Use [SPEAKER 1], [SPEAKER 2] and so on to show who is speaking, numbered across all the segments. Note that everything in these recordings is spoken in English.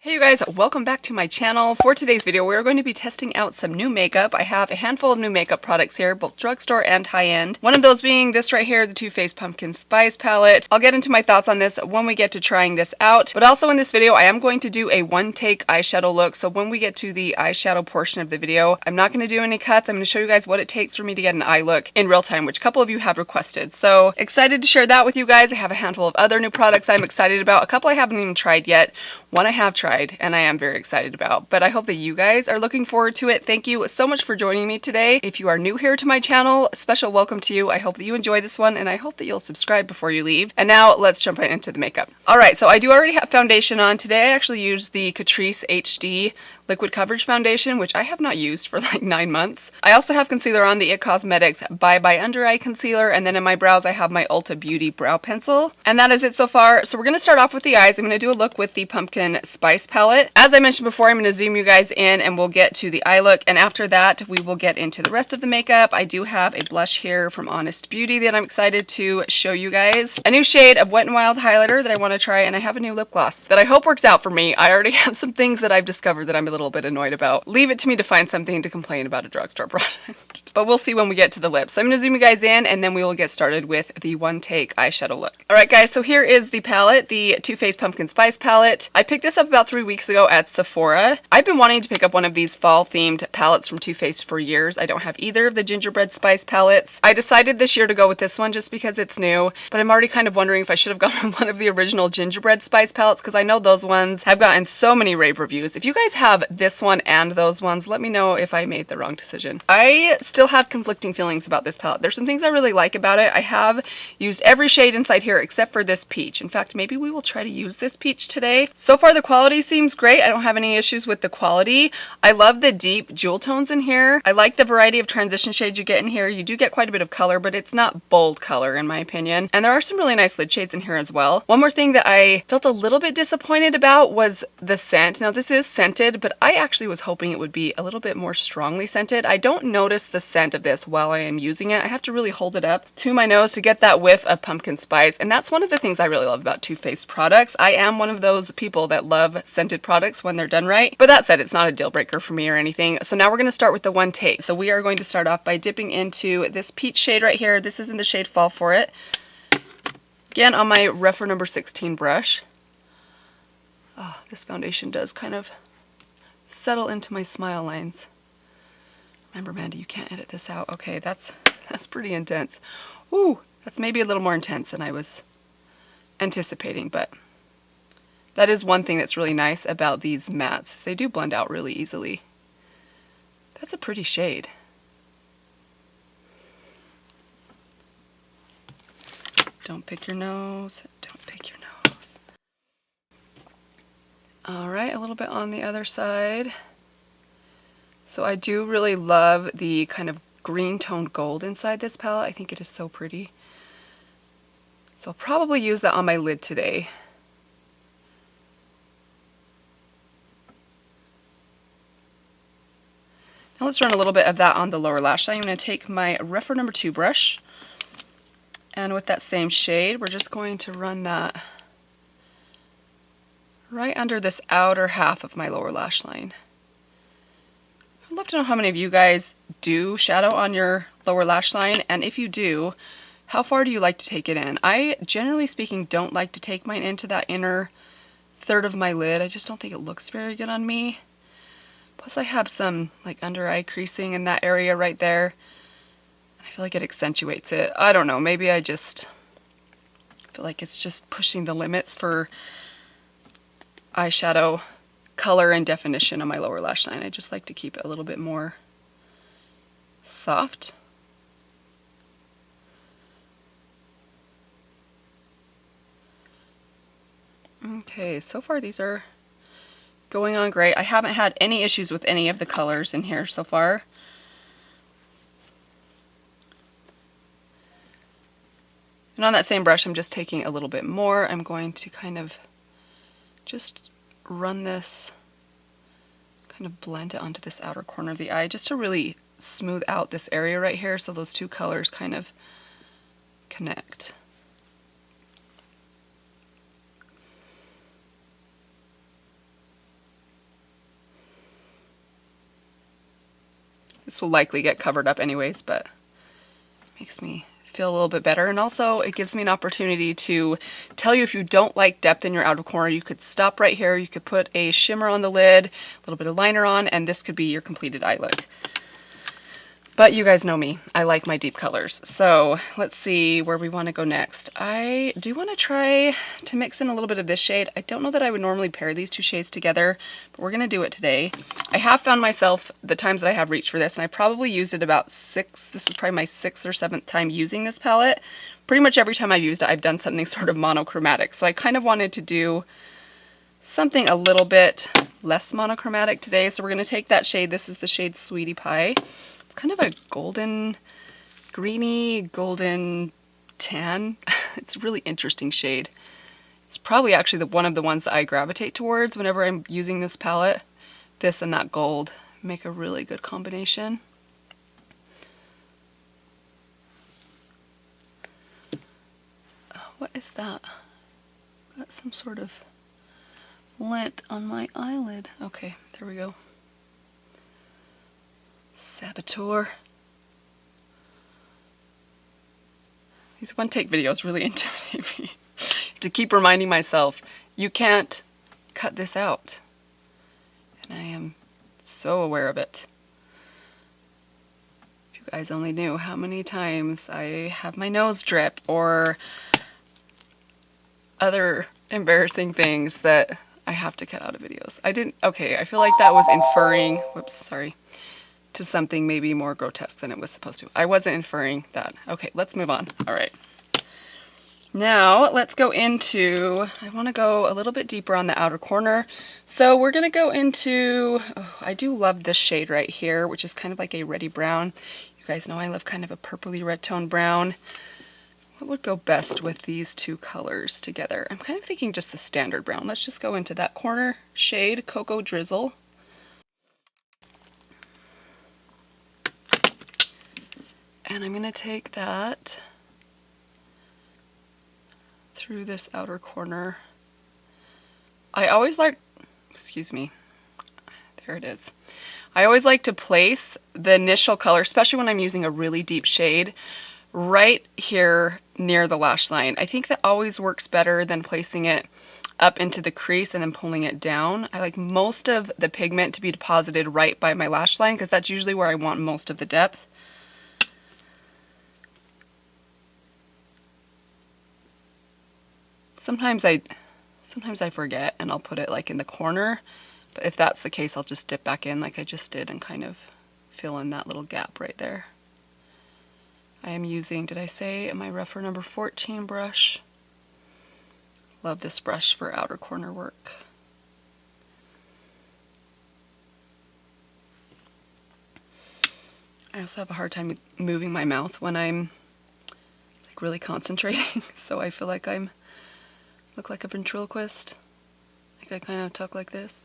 [SPEAKER 1] Hey you guys, welcome back to my channel. For today's video, we're going to be testing out some new makeup. I have a handful of new makeup products here, both drugstore and high-end. One of those being this right here, the Too Faced Pumpkin Spice Palette. I'll get into my thoughts on this when we get to trying this out. But also in this video, I am going to do a one-take eyeshadow look. So when we get to the eyeshadow portion of the video, I'm not going to do any cuts. I'm going to show you guys what it takes for me to get an eye look in real time, which a couple of you have requested. So excited to share that with you guys. I have a handful of other new products I'm excited about. A couple I haven't even tried yet. One I have tried and I am very excited about, but I hope that you guys are looking forward to it. Thank you so much for joining me today. If you are new here to my channel, a special welcome to you. I hope that you enjoy this one and I hope that you'll subscribe before you leave. And now let's jump right into the makeup. All right, so I do already have foundation on. Today I actually used the Catrice HD Liquid Coverage Foundation, which I have not used for like 9 months. I also have concealer on, the It Cosmetics Bye Bye Under Eye Concealer, and then in my brows I have my Ulta Beauty Brow Pencil. And that is it so far. So we're going to start off with the eyes. I'm going to do a look with the Pumpkin Spice Palette. As I mentioned before, I'm going to zoom you guys in and we'll get to the eye look, and after that we will get into the rest of the makeup. I do have a blush here from Honest Beauty that I'm excited to show you guys. A new shade of Wet n Wild highlighter that I want to try, and I have a new lip gloss that I hope works out for me. I already have some things that I've discovered that I'm a little bit annoyed about. Leave it to me to find something to complain about a drugstore product. But we'll see when we get to the lips. So I'm going to zoom you guys in and then we will get started with the one take eyeshadow look. Alright guys, so here is the palette, the Too Faced Pumpkin Spice palette. I picked this up about 3 weeks ago at Sephora. I've been wanting to pick up one of these fall themed palettes from Too Faced for years. I don't have either of the gingerbread spice palettes. I decided this year to go with this one just because it's new, but I'm already kind of wondering if I should have gone with one of the original gingerbread spice palettes because I know those ones have gotten so many rave reviews. If you guys have this one and those ones, let me know if I made the wrong decision. I still have conflicting feelings about this palette. There's some things I really like about it. I have used every shade inside here except for this peach. In fact, maybe we will try to use this peach today. So far the quality seems great. I don't have any issues with the quality. I love the deep jewel tones in here. I like the variety of transition shades you get in here. You do get quite a bit of color, but it's not bold color in my opinion. And there are some really nice lid shades in here as well. One more thing that I felt a little bit disappointed about was the scent. Now this is scented, but I actually was hoping it would be a little bit more strongly scented. I don't notice the scent of this while I am using it. I have to really hold it up to my nose to get that whiff of pumpkin spice, and that's one of the things I really love about Too Faced products. I am one of those people that love scented products when they're done right, but that said, it's not a deal breaker for me or anything. So now we're going to start with the one take. So we are going to start off by dipping into this peach shade right here. This is in the shade Fall For It. Again, on my Refer number 16 brush. Oh, this foundation does kind of settle into my smile lines. Remember, Mandy, you can't edit this out. Okay, that's pretty intense. Ooh, that's maybe a little more intense than I was anticipating, but that is one thing that's really nice about these mattes, is they do blend out really easily. That's a pretty shade. Don't pick your nose. Don't pick your nose. Alright, a little bit on the other side. So I do really love the kind of green toned gold inside this palette. I think it is so pretty. So I'll probably use that on my lid today. Now let's run a little bit of that on the lower lash line. I'm going to take my Refer number 2 brush, and with that same shade, we're just going to run that right under this outer half of my lower lash line. I'd love to know how many of you guys do shadow on your lower lash line, and if you do, how far do you like to take it in? I, generally speaking, don't like to take mine into that inner third of my lid. I just don't think it looks very good on me. Plus I have some like under eye creasing in that area right there. I feel like it accentuates it. I don't know, maybe I just feel like it's just pushing the limits for eyeshadow color and definition on my lower lash line. I just like to keep it a little bit more soft. Okay, so far these are going on great. I haven't had any issues with any of the colors in here so far. And on that same brush, I'm just taking a little bit more. I'm going to kind of just run this, kind of blend it onto this outer corner of the eye just to really smooth out this area right here so those two colors kind of connect. This will likely get covered up anyways, but makes me feel a little bit better. And also it gives me an opportunity to tell you if you don't like depth in your outer corner, you could stop right here. You could put a shimmer on the lid, a little bit of liner on, and this could be your completed eye look. But you guys know me, I like my deep colors. So let's see where we want to go next. I do want to try to mix in a little bit of this shade. I don't know that I would normally pair these two shades together, but we're going to do it today. I have found myself, the times that I have reached for this, and I probably used it about this is probably my 6th or 7th time using this palette. Pretty much every time I've used it, I've done something sort of monochromatic. So I kind of wanted to do something a little bit less monochromatic today. So we're going to take that shade. This is the shade Sweetie Pie. Kind of a golden, greeny, golden tan. It's a really interesting shade. It's probably actually one of the ones that I gravitate towards whenever I'm using this palette. This and that gold make a really good combination. What is that? Got some sort of lint on my eyelid. Okay, there we go. Saboteur. These one-take videos really intimidate me. To keep reminding myself, you can't cut this out. And I am so aware of it. If you guys only knew how many times I have my nose drip or other embarrassing things that I have to cut out of videos. Okay, I feel like that was inferring, whoops, sorry, to something maybe more grotesque than it was supposed to. I wasn't inferring that. Okay, let's move on. All right. Now let's go into, I want to go a little bit deeper on the outer corner. So we're going to go into, I do love this shade right here, which is kind of like a reddy brown. You guys know I love kind of a purpley red tone brown. What would go best with these two colors together? I'm kind of thinking just the standard brown. Let's just go into that corner shade, Cocoa Drizzle. And I'm going to take that through this outer corner. I always like, excuse me, there it is. I always like to place the initial color, especially when I'm using a really deep shade, right here near the lash line. I think that always works better than placing it up into the crease and then pulling it down. I like most of the pigment to be deposited right by my lash line because that's usually where I want most of the depth. Sometimes I forget and I'll put it like in the corner, but if that's the case, I'll just dip back in like I just did and kind of fill in that little gap right there. I am using, did I say, my Rougher number 14 brush. Love this brush for outer corner work. I also have a hard time moving my mouth when I'm like really concentrating, so I feel like I'm look like a ventriloquist. Like I kind of talk like this.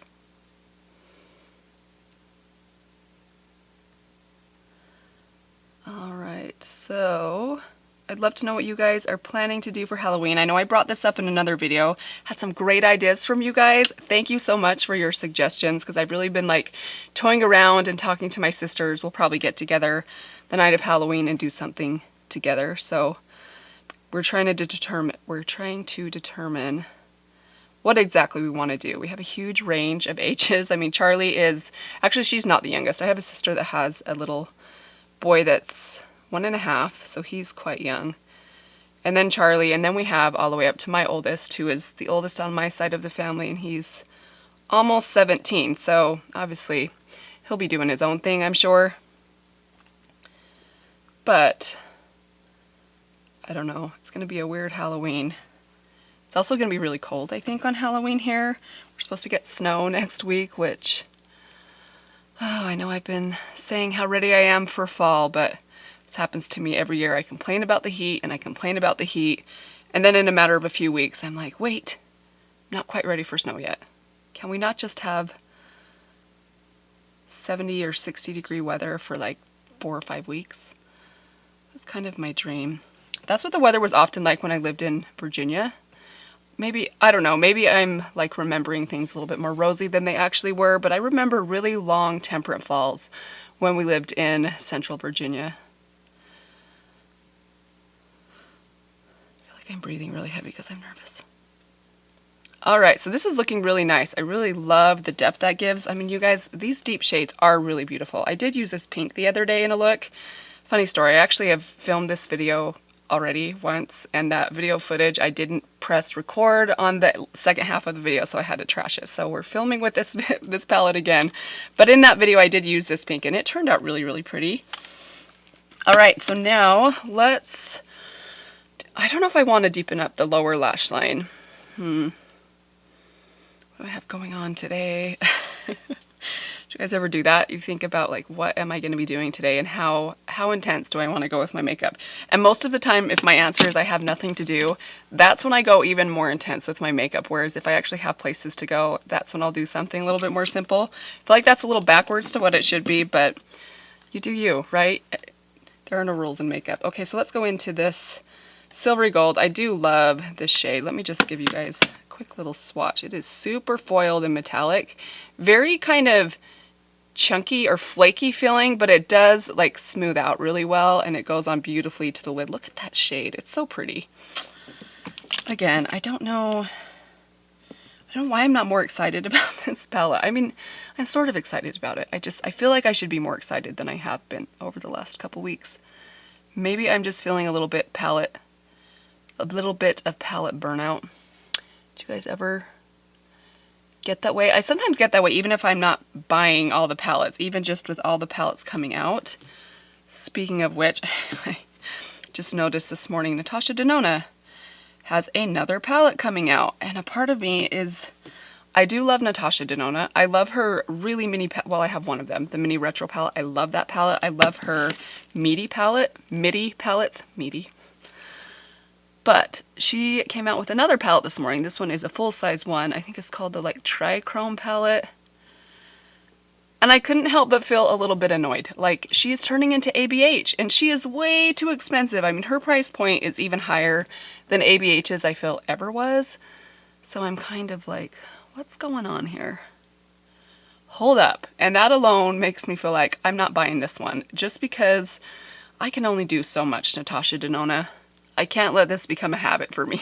[SPEAKER 1] Alright, so I'd love to know what you guys are planning to do for Halloween. I know I brought this up in another video. Had some great ideas from you guys. Thank you so much for your suggestions because I've really been like toying around and talking to my sisters. We'll probably get together the night of Halloween and do something together. So we're trying to determine what exactly we want to do. We have a huge range of ages. I mean, Charlie is, actually she's not the youngest. I have a sister that has a little boy that's 1.5, so he's quite young. And then Charlie, and then we have all the way up to my oldest, who is the oldest on my side of the family, and he's almost 17. So obviously he'll be doing his own thing, I'm sure. But I don't know, it's going to be a weird Halloween. It's also going to be really cold, I think, on Halloween here. We're supposed to get snow next week, which, oh, I know I've been saying how ready I am for fall, but this happens to me every year. I complain about the heat, and I complain about the heat, and then in a matter of a few weeks, I'm like, wait, not quite ready for snow yet. Can we not just have 70 or 60 degree weather for like 4 or 5 weeks? That's kind of my dream. That's what the weather was often like when I lived in Virginia. Maybe, I don't know, maybe I'm like remembering things a little bit more rosy than they actually were, but I remember really long temperate falls when we lived in Central Virginia. I feel like I'm breathing really heavy because I'm nervous. Alright, so this is looking really nice. I really love the depth that gives. I mean, you guys, these deep shades are really beautiful. I did use this pink the other day in a look. Funny story, I actually have filmed this video already once, and that video footage I didn't press record on the second half of the video, so I had to trash it. So we're filming with this palette again. But in that video I did use this pink, and it turned out really, really pretty. Alright, so now let's... I don't know if I want to deepen up the lower lash line. What do I have going on today? Do you guys ever do that? You think about like, what am I going to be doing today, and how intense do I want to go with my makeup? And most of the time, if my answer is I have nothing to do, that's when I go even more intense with my makeup. Whereas if I actually have places to go, that's when I'll do something a little bit more simple. I feel like that's a little backwards to what it should be, but you do you, right? There are no rules in makeup. Okay, so let's go into this silvery gold. I do love this shade. Let me just give you guys a quick little swatch. It is super foiled and metallic. Very kind of chunky or flaky feeling, but it does like smooth out really well, and it goes on beautifully to the lid. Look at that shade. It's so pretty. Again, I don't know why I'm not more excited about this palette. I mean, I'm sort of excited about it. I feel like I should be more excited than I have been over the last couple weeks. Maybe I'm just feeling a little bit of palette burnout. Do you guys ever get that way? I sometimes get that way even if I'm not buying all the palettes, even just with all the palettes coming out. Speaking of which, I just noticed this morning Natasha Denona has another palette coming out, and a part of me is, I do love Natasha Denona. I love her really mini, well, I have one of them, the mini retro palette. I love that palette. I love her midi palettes. But she came out with another palette this morning. This one is a full-size one. I think it's called the like Trichrome palette. And I couldn't help but feel a little bit annoyed. Like, she is turning into ABH, and she is way too expensive. I mean, her price point is even higher than ABH's I feel ever was. So I'm kind of like, what's going on here? Hold up. And that alone makes me feel like I'm not buying this one, just because I can only do so much Natasha Denona. I can't let this become a habit for me.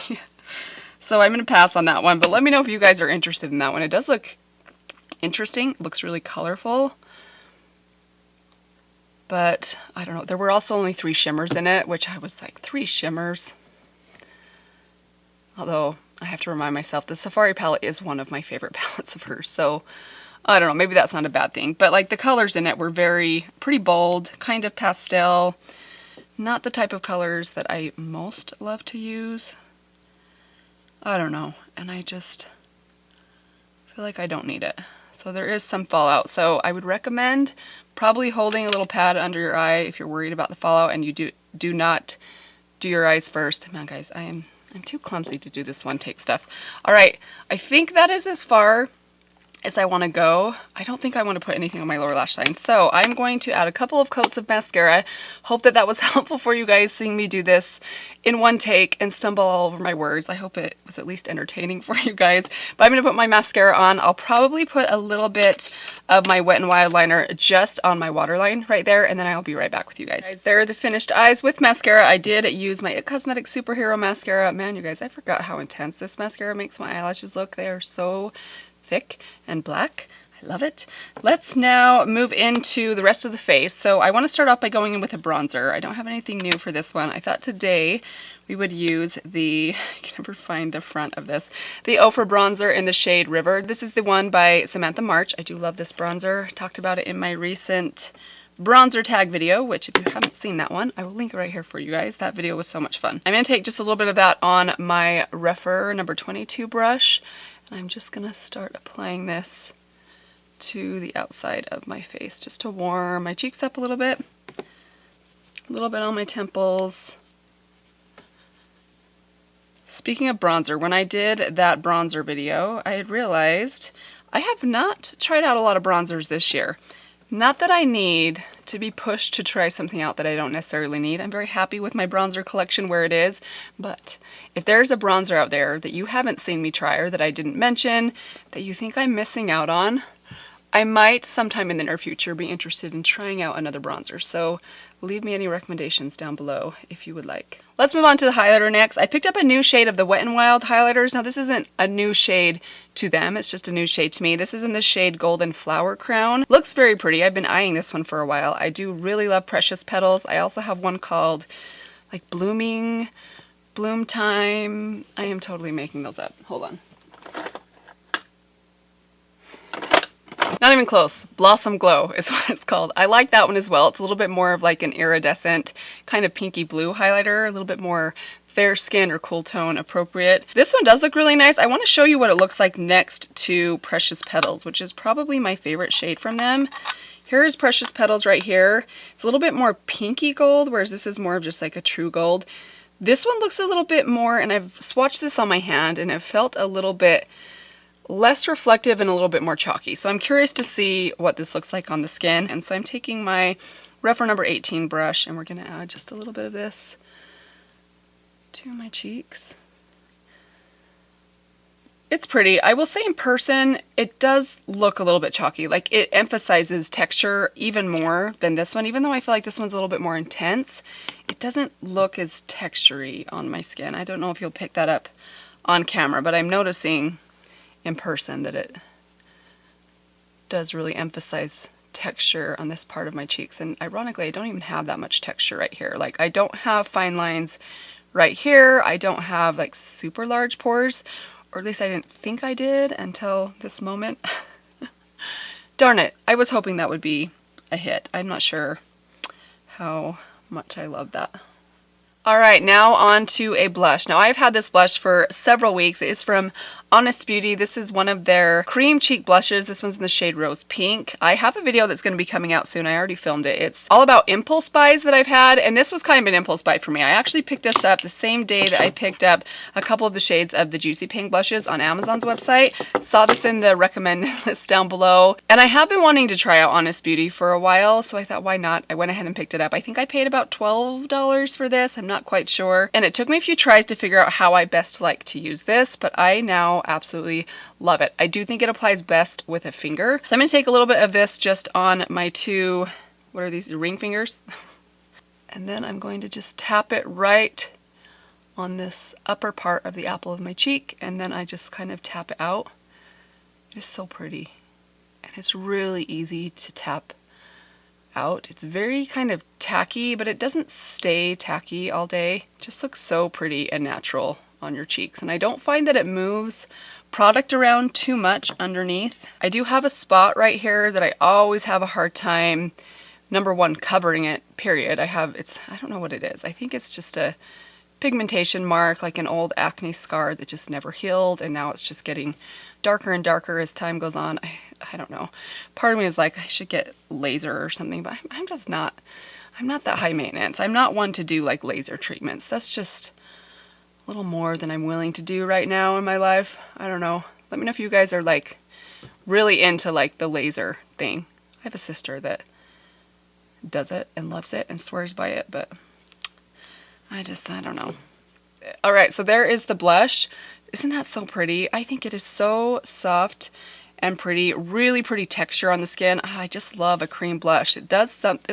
[SPEAKER 1] So I'm going to pass on that one, but let me know if you guys are interested in that one. It does look interesting. It looks really colorful. But I don't know. There were also only 3 shimmers in it, which I was like, 3 shimmers? Although I have to remind myself the Safari palette is one of my favorite palettes of hers. So I don't know. Maybe that's not a bad thing. But like the colors in it were pretty bold, kind of pastel. Not the type of colors that I most love to use. I don't know. And I just feel like I don't need it. So there is some fallout. So I would recommend probably holding a little pad under your eye if you're worried about the fallout, and you do not do your eyes first. Man, guys, I'm too clumsy to do this one take stuff. All right, I think that is as far as I want to go. I don't think I want to put anything on my lower lash line. So I'm going to add a couple of coats of mascara. Hope that was helpful for you guys, seeing me do this in one take and stumble all over my words. I hope it was at least entertaining for you guys. But I'm going to put my mascara on. I'll probably put a little bit of my Wet n Wild liner just on my waterline right there, and then I'll be right back with you guys. There are the finished eyes with mascara. I did use my It Cosmetics Superhero mascara. Man, you guys, I forgot how intense this mascara makes my eyelashes look. They are so thick and black. I love it. Let's now move into the rest of the face. So I want to start off by going in with a bronzer. I don't have anything new for this one. I thought today we would use I can never find the front of this, the Ofra bronzer in the shade River. This is the one by Samantha March. I do love this bronzer. I talked about it in my recent bronzer tag video, which if you haven't seen that one, I will link it right here for you guys. That video was so much fun. I'm going to take just a little bit of that on my Rephr number 22 brush, and I'm just going to start applying this to the outside of my face just to warm my cheeks up a little bit on my temples. Speaking of bronzer, when I did that bronzer video, I had realized I have not tried out a lot of bronzers this year. Not that I need to be pushed to try something out that I don't necessarily need. I'm very happy with my bronzer collection where it is, but if there's a bronzer out there that you haven't seen me try or that I didn't mention, that you think I'm missing out on, I might sometime in the near future be interested in trying out another bronzer, so leave me any recommendations down below if you would like. Let's move on to the highlighter next. I picked up a new shade of the Wet n Wild highlighters. Now this isn't a new shade to them, it's just a new shade to me. This is in the shade Golden Flower Crown. Looks very pretty. I've been eyeing this one for a while. I do really love Precious Petals. I also have one called like Bloom Time. I am totally making those up. Hold on. Not even close. Blossom Glow is what it's called. I like that one as well. It's a little bit more of like an iridescent kind of pinky blue highlighter, a little bit more fair skin or cool tone appropriate. This one does look really nice. I want to show you what it looks like next to Precious Petals, which is probably my favorite shade from them. Here's Precious Petals right here. It's a little bit more pinky gold, whereas this is more of just like a true gold. This one looks a little bit more, and I've swatched this on my hand, and it felt a little bit less reflective and a little bit more chalky. So I'm curious to see what this looks like on the skin. And so I'm taking my Rephr number 18 brush, and we're gonna add just a little bit of this to my cheeks. It's pretty. I will say in person, it does look a little bit chalky. Like it emphasizes texture even more than this one. Even though I feel like this one's a little bit more intense, it doesn't look as textury on my skin. I don't know if you'll pick that up on camera, but I'm noticing in person that it does really emphasize texture on this part of my cheeks. And ironically, I don't even have that much texture right here. Like I don't have fine lines right here. I don't have like super large pores, or at least I didn't think I did until this moment. Darn it. I was hoping that would be a hit. I'm not sure how much I love that. Alright, now on to a blush. Now I've had this blush for several weeks. It is from Honest Beauty. This is one of their cream cheek blushes. This one's in the shade Rose Pink. I have a video that's going to be coming out soon. I already filmed it. It's all about impulse buys that I've had, and this was kind of an impulse buy for me. I actually picked this up the same day that I picked up a couple of the shades of the Juicy Pink blushes on Amazon's website. Saw this in the recommended list down below, and I have been wanting to try out Honest Beauty for a while, so I thought, why not? I went ahead and picked it up. I think I paid about $12 for this. I'm not quite sure, and it took me a few tries to figure out how I best like to use this, but I now absolutely love it. I do think it applies best with a finger. So I'm going to take a little bit of this just on my two, what are these, ring fingers? And then I'm going to just tap it right on this upper part of the apple of my cheek, and then I just kind of tap it out. It is so pretty, and it's really easy to tap out. It's very kind of tacky, but it doesn't stay tacky all day. It just looks so pretty and natural on your cheeks, and I don't find that it moves product around too much underneath. I do have a spot right here that I always have a hard time, number one, covering it, period. I don't know what it is. I think it's just a pigmentation mark, like an old acne scar that just never healed, and now it's just getting darker and darker as time goes on. I don't know. Part of me is like, I should get laser or something, but I'm not that high maintenance. I'm not one to do like laser treatments. That's just a little more than I'm willing to do right now in my life. I don't know. Let me know if you guys are like really into like the laser thing. I have a sister that does it and loves it and swears by it, but I don't know. All right, so there is the blush. Isn't that so pretty? I think it is so soft and pretty, really pretty texture on the skin. I just love a cream blush. It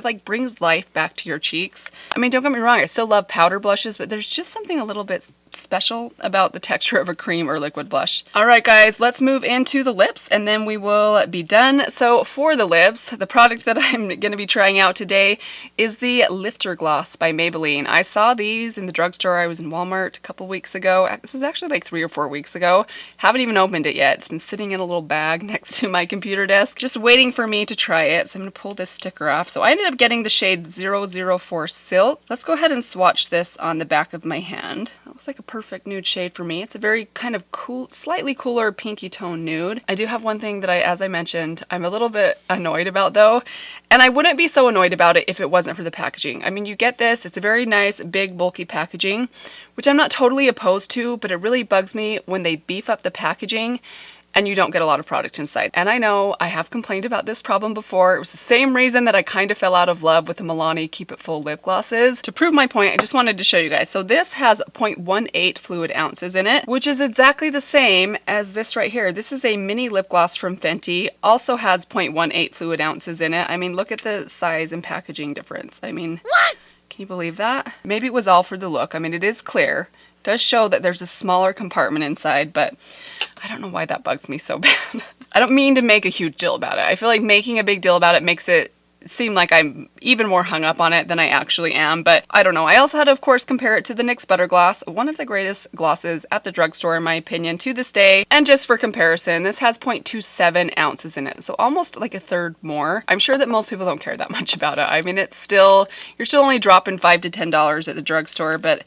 [SPEAKER 1] like brings life back to your cheeks. I mean, don't get me wrong, I still love powder blushes, but there's just something a little bit special about the texture of a cream or liquid blush. All right, guys, let's move into the lips and then we will be done. So for the lips, the product that I'm going to be trying out today is the Lifter Gloss by Maybelline. I saw these in the drugstore. I was in Walmart a couple weeks ago. This was actually like 3 or 4 weeks ago. Haven't even opened it yet. It's been sitting in a little bag next to my computer desk, just waiting for me to try it. So I'm going to pull this sticker off. So I ended up getting the shade 004 Silk. Let's go ahead and swatch this on the back of my hand. That looks like a perfect nude shade for me. It's a very kind of cool, slightly cooler pinky tone nude. I do have one thing that as I mentioned, I'm a little bit annoyed about though, and I wouldn't be so annoyed about it if it wasn't for the packaging. I mean, you get this, it's a very nice, big, bulky packaging, which I'm not totally opposed to, but it really bugs me when they beef up the packaging and you don't get a lot of product inside. And I know I have complained about this problem before. It was the same reason that I kind of fell out of love with the Milani Keep It Full lip glosses. To prove my point, I just wanted to show you guys. So this has 0.18 fluid ounces in it, which is exactly the same as this right here. This is a mini lip gloss from Fenty, also has 0.18 fluid ounces in it. I mean, look at the size and packaging difference. I mean, what? Can you believe that? Maybe it was all for the look. I mean, it is clear. It does show that there's a smaller compartment inside, but I don't know why that bugs me so bad. I don't mean to make a huge deal about it. I feel like making a big deal about it makes it seem like I'm even more hung up on it than I actually am, but I don't know. I also had to, of course, compare it to the NYX Butter Gloss, one of the greatest glosses at the drugstore in my opinion to this day. And just for comparison, this has 0.27 ounces in it, so almost like a third more. I'm sure that most people don't care that much about it. I mean, it's still, you're still only dropping $5 to $10 at the drugstore, but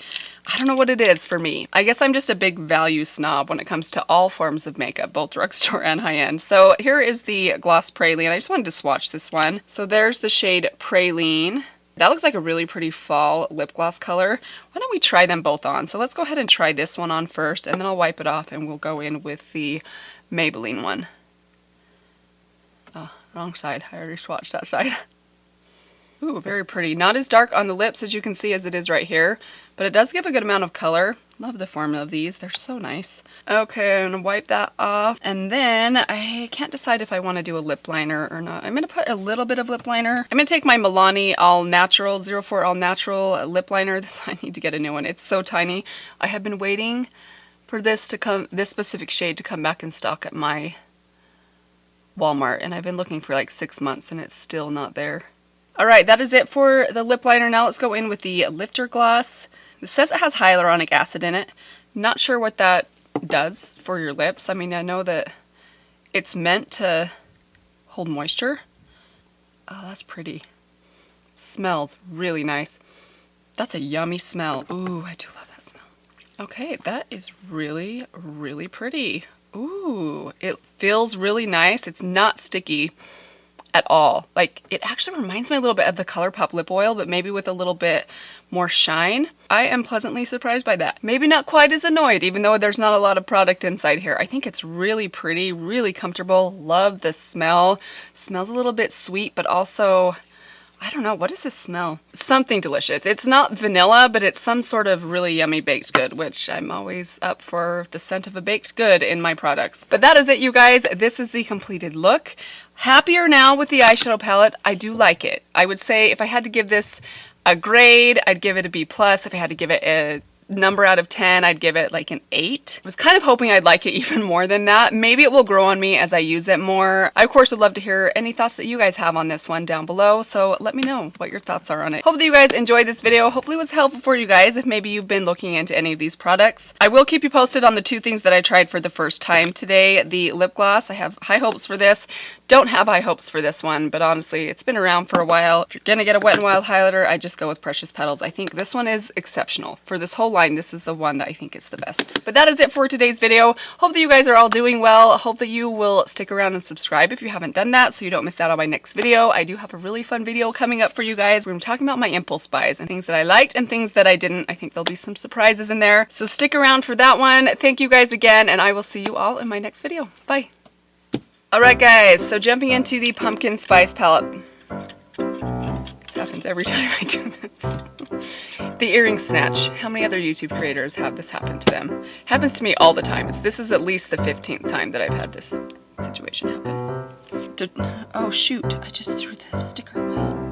[SPEAKER 1] I don't know what it is for me. I guess I'm just a big value snob when it comes to all forms of makeup, both drugstore and high-end. So here is the Gloss Praline. I just wanted to swatch this one. So there's the shade Praline. That looks like a really pretty fall lip gloss color. Why don't we try them both on? So let's go ahead and try this one on first, and then I'll wipe it off and we'll go in with the Maybelline one. Oh, wrong side. I already swatched that side. Ooh, very pretty. Not as dark on the lips as you can see as it is right here, but it does give a good amount of color. Love the formula of these. They're so nice. Okay, I'm gonna wipe that off. And then I can't decide if I want to do a lip liner or not. I'm gonna put a little bit of lip liner. I'm gonna take my Milani All Natural 04 All Natural lip liner. I need to get a new one. It's so tiny. I have been waiting for this to come, this specific shade to come back in stock at my Walmart, and I've been looking for like 6 months and it's still not there. Alright, that is it for the lip liner. Now let's go in with the lifter gloss. It says it has hyaluronic acid in it. Not sure what that does for your lips. I mean, I know that it's meant to hold moisture. Oh, that's pretty. Smells really nice. That's a yummy smell. Ooh, I do love that smell. Okay, that is really, really pretty. Ooh, it feels really nice. It's not sticky at all. Like, it actually reminds me a little bit of the ColourPop lip oil, but maybe with a little bit more shine. I am pleasantly surprised by that. Maybe not quite as annoyed, even though there's not a lot of product inside here. I think it's really pretty, really comfortable. Love the smell. Smells a little bit sweet, but also, I don't know, what does this smell? Something delicious. It's not vanilla, but it's some sort of really yummy baked good, which I'm always up for the scent of a baked good in my products. But that is it, you guys. This is the completed look. Happier now with the eyeshadow palette. I do like it. I would say if I had to give this a grade, I'd give it a B+. If I had to give it a number out of 10, I'd give it like an 8. I was kind of hoping I'd like it even more than that. Maybe it will grow on me as I use it more. I of course would love to hear any thoughts that you guys have on this one down below, so let me know what your thoughts are on it. Hope that you guys enjoyed this video. Hopefully it was helpful for you guys if maybe you've been looking into any of these products. I will keep you posted on the 2 things that I tried for the first time today. The lip gloss, I have high hopes for this. Don't have high hopes for this one, but honestly, it's been around for a while. If you're gonna get a Wet n Wild highlighter, I just go with Precious Petals. I think this one is exceptional. For this whole line, this is the one that I think is the best. But that is it for today's video. Hope that you guys are all doing well. Hope that you will stick around and subscribe if you haven't done that so you don't miss out on my next video. I do have a really fun video coming up for you guys. We're talking about my impulse buys and things that I liked and things that I didn't. I think there'll be some surprises in there. So stick around for that one. Thank you guys again, and I will see you all in my next video. Bye. Alright guys, so jumping into the pumpkin spice palette. This happens every time I do this. The earring snatch. How many other YouTube creators have this happen to them? Happens to me all the time. This is at least the 15th time that I've had this situation happen. Oh shoot, I just threw the sticker away.